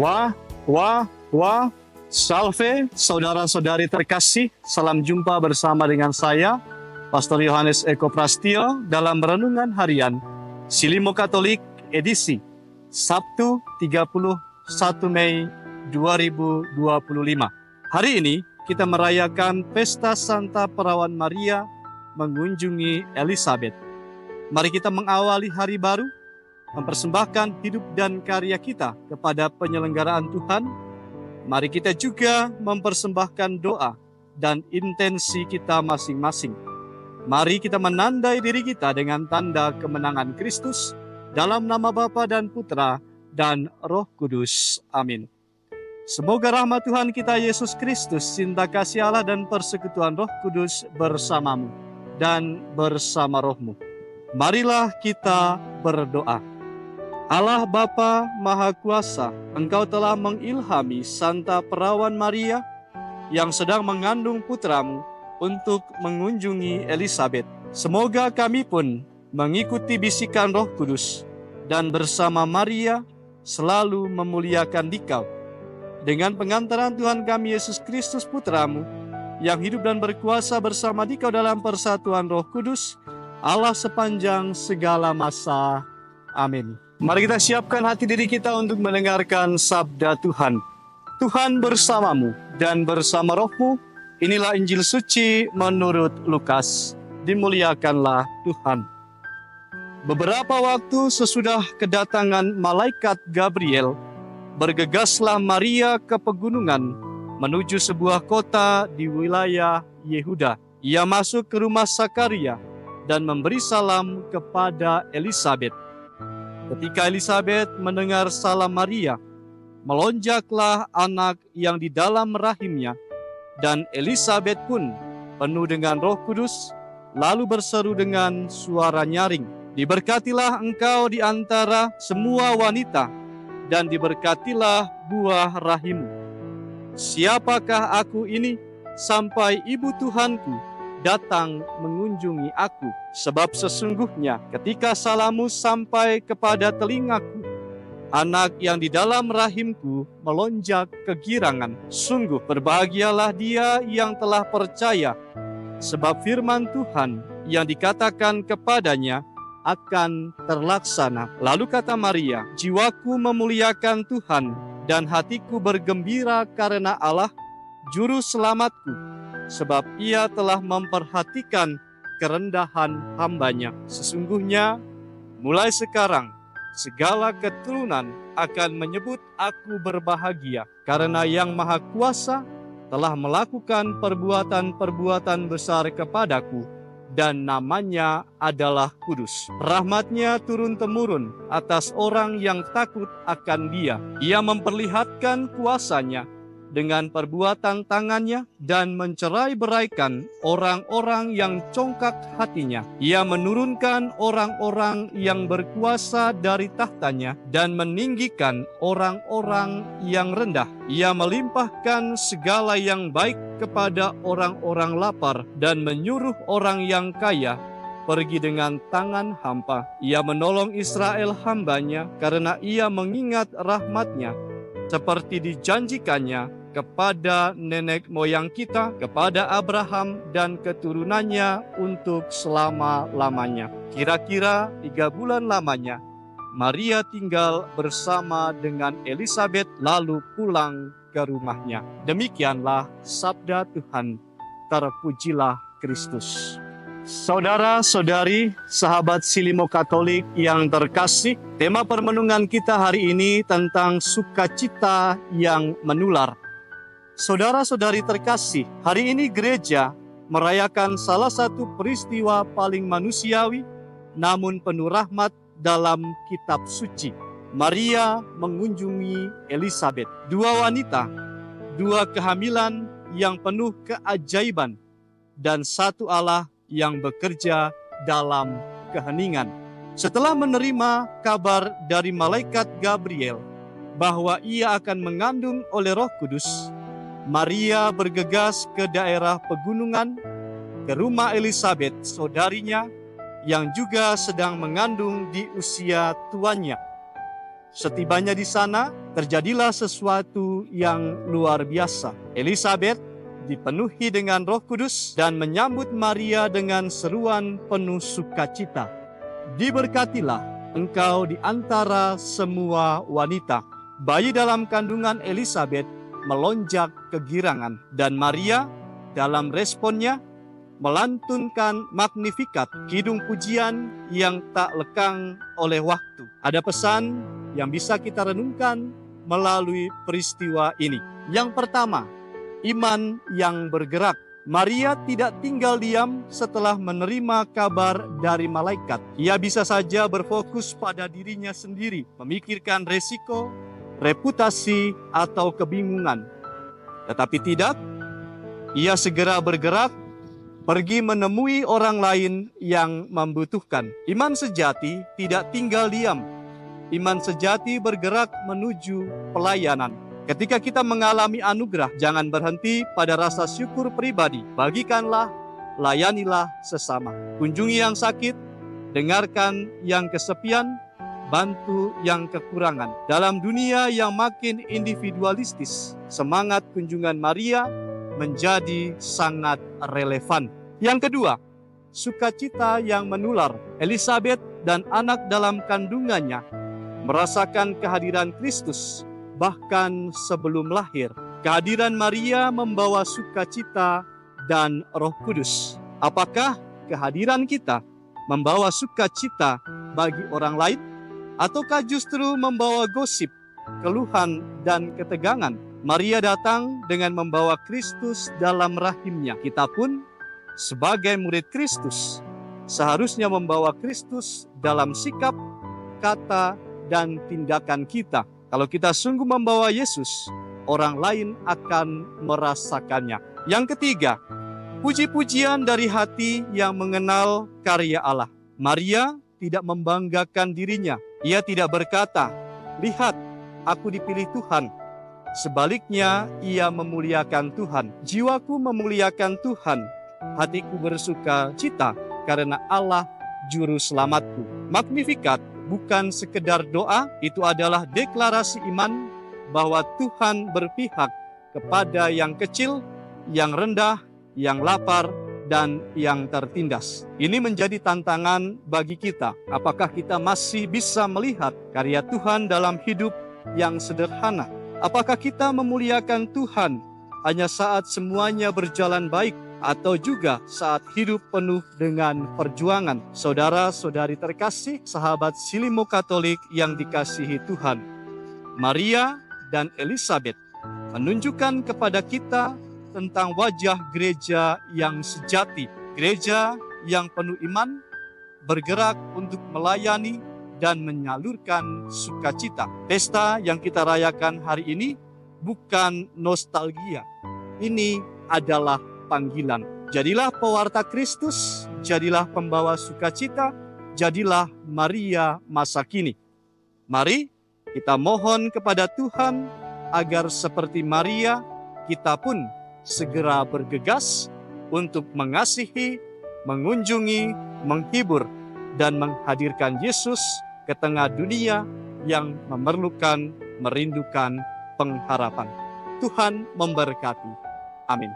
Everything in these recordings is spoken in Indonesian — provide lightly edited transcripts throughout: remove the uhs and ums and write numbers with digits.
Wah, wah, wah, salve saudara-saudari terkasih, salam jumpa bersama dengan saya, Pastor Yohanes Eko Prastio dalam Renungan Harian Silimo Katolik edisi Sabtu 31 Mei 2025. Hari ini kita merayakan Pesta Santa Perawan Maria mengunjungi Elizabeth. Mari kita mengawali hari baru, mempersembahkan hidup dan karya kita kepada penyelenggaraan Tuhan. Mari kita juga mempersembahkan doa dan intensi kita masing-masing. Mari kita menandai diri kita dengan tanda kemenangan Kristus dalam nama Bapa dan Putra dan Roh Kudus. Amin. Semoga rahmat Tuhan kita Yesus Kristus, cinta kasih Allah dan persekutuan Roh Kudus bersamamu dan bersama rohmu. Marilah kita berdoa. Allah Bapa Maha Kuasa, Engkau telah mengilhami Santa Perawan Maria yang sedang mengandung putramu untuk mengunjungi Elizabeth. Semoga kami pun mengikuti bisikan Roh Kudus dan bersama Maria selalu memuliakan Dikau. Dengan pengantaran Tuhan kami Yesus Kristus Putramu, yang hidup dan berkuasa bersama Dikau dalam persatuan Roh Kudus, Allah sepanjang segala masa. Amin. Mari kita siapkan hati diri kita untuk mendengarkan sabda Tuhan. Tuhan bersamamu dan bersama rohmu. Inilah Injil suci menurut Lukas. Dimuliakanlah Tuhan. Beberapa waktu sesudah kedatangan malaikat Gabriel, bergegaslah Maria ke pegunungan menuju sebuah kota di wilayah Yehuda. Ia masuk ke rumah Sakaria dan memberi salam kepada Elizabeth. Ketika Elizabeth mendengar salam Maria, melonjaklah anak yang di dalam rahimnya, dan Elizabeth pun penuh dengan Roh Kudus, lalu berseru dengan suara nyaring, "Diberkatilah engkau di antara semua wanita, dan diberkatilah buah rahimmu. Siapakah aku ini sampai ibu Tuhanku datang mengunjungi aku? Sebab sesungguhnya ketika salammu sampai kepada telingaku, anak yang di dalam rahimku melonjak kegirangan. Sungguh berbahagialah dia yang telah percaya, sebab firman Tuhan yang dikatakan kepadanya akan terlaksana." Lalu kata Maria, "Jiwaku memuliakan Tuhan, dan hatiku bergembira karena Allah, Juru Selamatku, sebab Ia telah memperhatikan kerendahan hamba-Nya. Sesungguhnya, mulai sekarang, segala keturunan akan menyebut aku berbahagia, karena Yang Maha Kuasa telah melakukan perbuatan-perbuatan besar kepadaku, dan namanya adalah kudus. Rahmat-Nya turun-temurun atas orang yang takut akan Dia. Ia memperlihatkan kuasa-Nya dengan perbuatan tangannya dan mencerai-beraikan orang-orang yang congkak hatinya. Ia menurunkan orang-orang yang berkuasa dari tahtanya dan meninggikan orang-orang yang rendah. Ia melimpahkan segala yang baik kepada orang-orang lapar dan menyuruh orang yang kaya pergi dengan tangan hampa. Ia menolong Israel hamba-Nya karena Ia mengingat rahmat-Nya seperti dijanjikannya kepada nenek moyang kita, kepada Abraham dan keturunannya untuk selama-lamanya. Kira-kira 3 bulan lamanya, Maria tinggal bersama dengan Elizabeth lalu pulang ke rumahnya. Demikianlah sabda Tuhan. Terpujilah Kristus. Saudara-saudari, sahabat Silimo Katolik yang terkasih, tema permenungan kita hari ini tentang sukacita yang menular. Saudara-saudari terkasih, hari ini gereja merayakan salah satu peristiwa paling manusiawi namun penuh rahmat dalam kitab suci. Maria mengunjungi Elizabeth, 2 wanita, 2 kehamilan yang penuh keajaiban, dan 1 Allah yang bekerja dalam keheningan. Setelah menerima kabar dari malaikat Gabriel bahwa ia akan mengandung oleh Roh Kudus, Maria bergegas ke daerah pegunungan, ke rumah Elizabeth, saudarinya, yang juga sedang mengandung di usia tuanya. Setibanya di sana, terjadilah sesuatu yang luar biasa. Elisabet dipenuhi dengan Roh Kudus dan menyambut Maria dengan seruan penuh sukacita. Diberkatilah engkau di antara semua wanita. Bayi dalam kandungan Elisabet melonjak kegirangan, dan Maria dalam responnya melantunkan Magnificat, kidung pujian yang tak lekang oleh waktu. Ada pesan yang bisa kita renungkan melalui peristiwa ini. Yang pertama, iman yang bergerak. Maria tidak tinggal diam setelah menerima kabar dari malaikat. Ia bisa saja berfokus pada dirinya sendiri, memikirkan resiko, reputasi, atau kebingungan. Tetapi tidak, ia segera bergerak, pergi menemui orang lain yang membutuhkan. Iman sejati tidak tinggal diam. Iman sejati bergerak menuju pelayanan. Ketika kita mengalami anugerah, jangan berhenti pada rasa syukur pribadi. Bagikanlah, layanilah sesama. Kunjungi yang sakit, dengarkan yang kesepian, bantu yang kekurangan. Dalam dunia yang makin individualistis, semangat kunjungan Maria menjadi sangat relevan. Yang kedua, sukacita yang menular. Elisabet dan anak dalam kandungannya merasakan kehadiran Kristus bahkan sebelum lahir. Kehadiran Maria membawa sukacita dan Roh Kudus. Apakah kehadiran kita membawa sukacita bagi orang lain, ataukah justru membawa gosip, keluhan, dan ketegangan? Maria datang dengan membawa Kristus dalam rahimnya. Kita pun sebagai murid Kristus seharusnya membawa Kristus dalam sikap, kata, dan tindakan kita. Kalau kita sungguh membawa Yesus, orang lain akan merasakannya. Yang ketiga, puji-pujian dari hati yang mengenal karya Allah. Maria tidak membanggakan dirinya. Ia tidak berkata, "Lihat, aku dipilih Tuhan." Sebaliknya, ia memuliakan Tuhan. Jiwaku memuliakan Tuhan. Hatiku bersuka cita karena Allah juru selamatku. Magnificat bukan sekedar doa, itu adalah deklarasi iman bahwa Tuhan berpihak kepada yang kecil, yang rendah, yang lapar, dan yang tertindas. Ini menjadi tantangan bagi kita. Apakah kita masih bisa melihat karya Tuhan dalam hidup yang sederhana? Apakah kita memuliakan Tuhan hanya saat semuanya berjalan baik, atau juga saat hidup penuh dengan perjuangan? Saudara-saudari terkasih, sahabat Silimo Katolik yang dikasihi Tuhan, Maria dan Elisabet menunjukkan kepada kita tentang wajah gereja yang sejati, gereja yang penuh iman, bergerak untuk melayani dan menyalurkan sukacita. Pesta yang kita rayakan hari ini bukan nostalgia. Ini adalah panggilan. Jadilah pewarta Kristus, jadilah pembawa sukacita, jadilah Maria masa kini. Mari kita mohon kepada Tuhan agar seperti Maria, kita pun segera bergegas untuk mengasihi, mengunjungi, menghibur, dan menghadirkan Yesus ke tengah dunia yang memerlukan, merindukan pengharapan. Tuhan memberkati. Amin.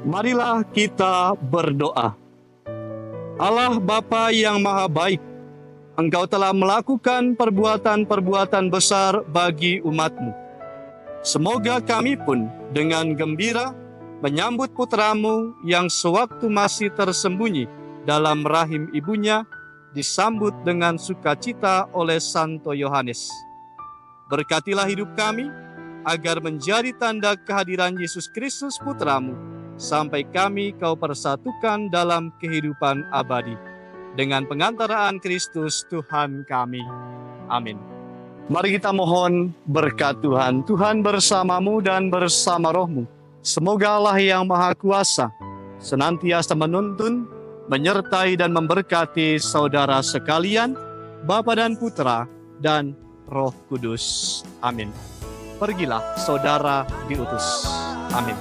Marilah kita berdoa. Allah Bapa yang Maha Baik, Engkau telah melakukan perbuatan-perbuatan besar bagi umat-Mu. Semoga kami pun dengan gembira menyambut putra-Mu yang sewaktu masih tersembunyi dalam rahim ibunya, disambut dengan sukacita oleh Santo Yohanes. Berkatilah hidup kami, agar menjadi tanda kehadiran Yesus Kristus Putra-Mu, sampai kami Kau persatukan dalam kehidupan abadi. Dengan pengantaraan Kristus Tuhan kami. Amin. Mari kita mohon berkat Tuhan. Tuhan bersamamu dan bersama rohmu. Semoga Allah yang Maha Kuasa senantiasa menuntun, menyertai dan memberkati saudara sekalian, Bapa dan Putra dan Roh Kudus. Amin. Pergilah saudara diutus. Amin.